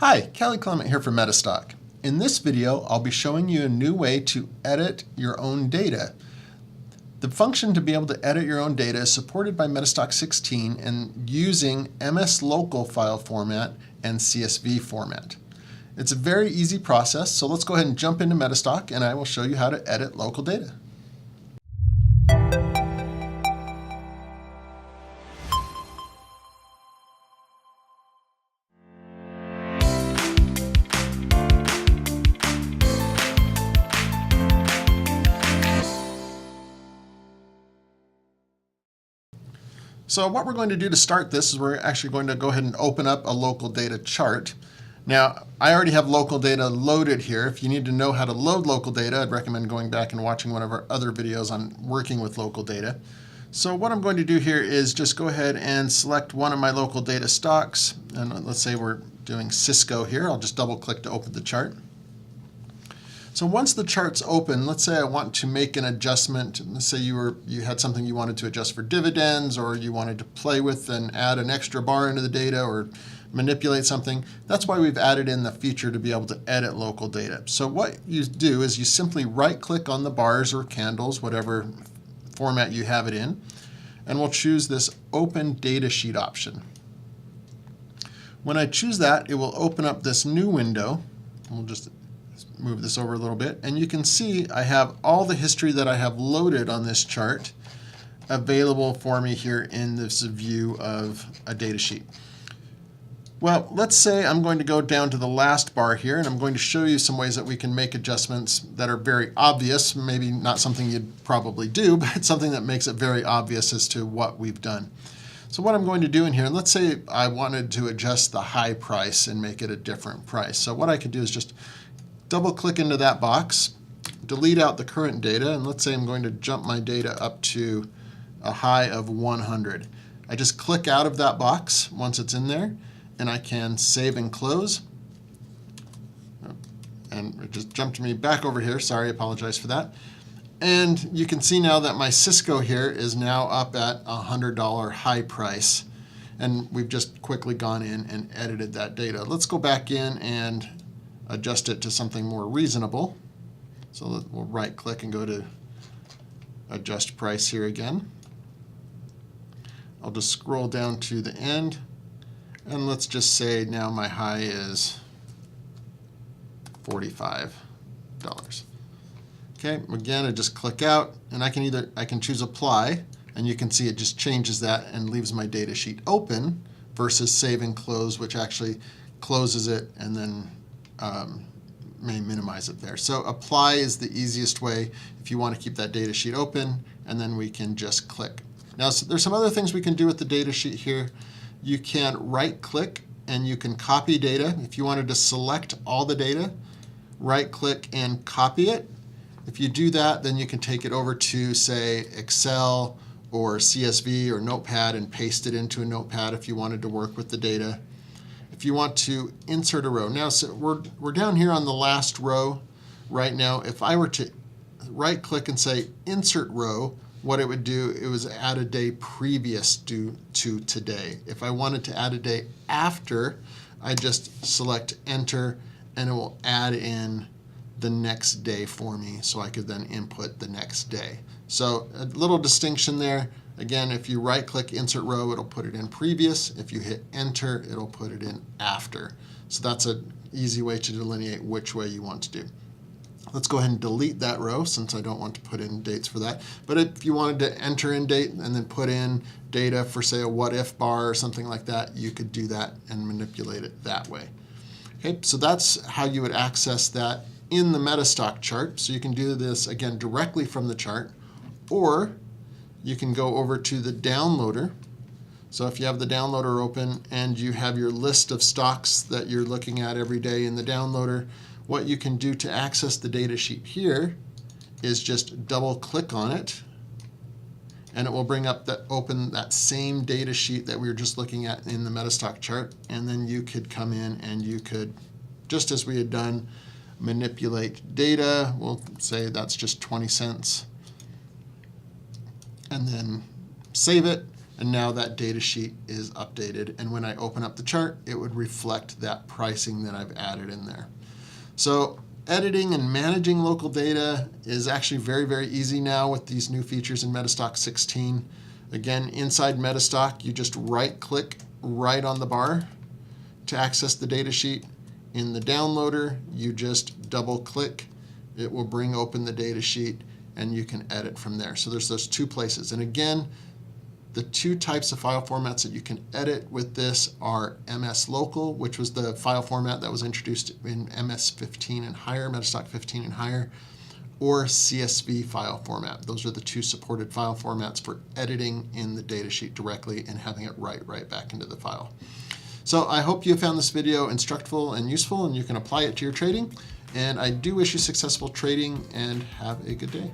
Hi, Kelly Clement here for MetaStock. In this video, I'll be showing you a new way to edit your own data. The function to be able to edit your own data is supported by MetaStock 16 and using MS Local file format and CSV format. It's a very easy process, so let's go ahead and jump into MetaStock and I will show you how to edit local data. So what we're going to do to start this is we're actually going to go ahead and open up a local data chart. Now, I already have local data loaded here. If you need to know how to load local data, I'd recommend going back and watching one of our other videos on working with local data. So what I'm going to do here is just go ahead and select one of my local data stocks. And let's say we're doing Cisco here. I'll just double click to open the chart. So once the chart's open, let's say I want to make an adjustment. Let's say you had something you wanted to adjust for dividends, or you wanted to play with and add an extra bar into the data or manipulate something. That's why we've added in the feature to be able to edit local data. So what you do is you simply right-click on the bars or candles, whatever format you have it in, and we'll choose this Open Data Sheet option. When I choose that, it will open up this new window. We'll just move this over a little bit, and you can see I have all the history that I have loaded on this chart available for me here in this view of a data sheet. Well, let's say I'm going to go down to the last bar here, and I'm going to show you some ways that we can make adjustments that are very obvious, maybe not something you'd probably do, but it's something that makes it very obvious as to what we've done. So what I'm going to do in here, let's say I wanted to adjust the high price and make it a different price. So what I could do is just double click into that box, delete out the current data, and let's say I'm going to jump my data up to a high of 100. I just click out of that box once it's in there, and I can save and close. And it just jumped me back over here. Sorry, I apologize for that. And you can see now that my Cisco here is now up at $100 high price. And we've just quickly gone in and edited that data. Let's go back in and adjust it to something more reasonable. So we'll right click and go to adjust price here again. I'll just scroll down to the end, and let's just say now my high is $45. Okay, again I just click out, and I can choose apply, and you can see it just changes that and leaves my data sheet open versus save and close, which actually closes it and then may minimize it there. So apply is the easiest way if you want to keep that data sheet open, and then we can just click. Now, so there's some other things we can do with the data sheet here. You can right click and you can copy data. If you wanted to select all the data, right click and copy it. If you do that, then you can take it over to, say, Excel or CSV or Notepad and paste it into a Notepad if you wanted to work with the data. If you want to insert a row. Now, so we're down here on the last row right now. If I were to right click and say insert row, what it would do, it was add a day previous to today. If I wanted to add a day after, I just select enter and it will add in the next day for me, so I could then input the next day. So a little distinction there. Again, if you right click insert row, it'll put it in previous. If you hit enter, it'll put it in after. So that's an easy way to delineate which way you want to do. Let's go ahead and delete that row since I don't want to put in dates for that. But if you wanted to enter in date and then put in data for, say, a what if bar or something like that, you could do that and manipulate it that way. Okay, so that's how you would access that in the MetaStock chart. So you can do this again directly from the chart, or you can go over to the downloader. So if you have the downloader open and you have your list of stocks that you're looking at every day in the downloader, what you can do to access the data sheet here is just double click on it, and it will bring up open that same data sheet that we were just looking at in the MetaStock chart, and then you could come in and you could, just as we had done, manipulate data. We'll say that's just 20 cents. And then save it, And now that data sheet is updated. And when I open up the chart, it would reflect that pricing that I've added in there. So editing and managing local data is actually very, very easy now with these new features in MetaStock 16. Again, inside MetaStock, you just right-click right on the bar to access the data sheet. In the downloader, you just double-click. It will bring open the data sheet, and you can edit from there. So there's those two places. And again, the two types of file formats that you can edit with this are MS Local, which was the file format that was introduced in MS 15 and higher, MetaStock 15 and higher, or CSV file format. Those are the two supported file formats for editing in the datasheet directly and having it right back into the file. So I hope you found this video instructive and useful, and you can apply it to your trading. And I do wish you successful trading, and have a good day.